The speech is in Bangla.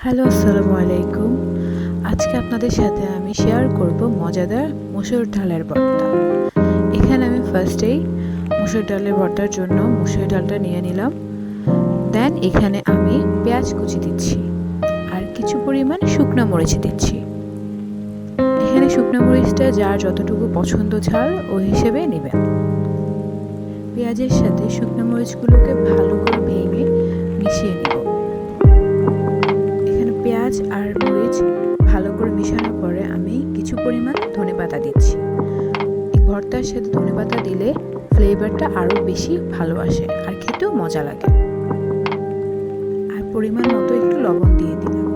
হ্যালো, আসসালামু আলাইকুম। আজকে আপনাদের সাথে আমি শেয়ার করব মজাদার মসুর ডালের ভর্তা। এখানে আমি ফার্স্টেই মসুর ডালের ভর্তার জন্য মসুর ডালটা নিয়ে নিলাম। দেন এখানে আমি পেঁয়াজ কুচি দিচ্ছি আর কিছু পরিমাণ শুকনো মরিচ দিচ্ছি। এখানে শুকনো মরিচটা যার যতটুকু পছন্দ ঝাল ওই হিসেবে নেবেন। পেঁয়াজের সাথে শুকনো মরিচগুলোকে ভালো করে ভেঙে মিশিয়ে নেব। পেঁয়াজ আর মরিচ ভালো করে মেশানোর পরে আমি কিছু পরিমাণ ধনেপাতা দিচ্ছি। এই ভর্তার সাথে ধনেপাতা দিলে ফ্লেভারটা আরও বেশি ভালো আসে আর খেতেও মজা লাগে। আর পরিমাণ মতো একটু লবণ দিয়ে দিলাম।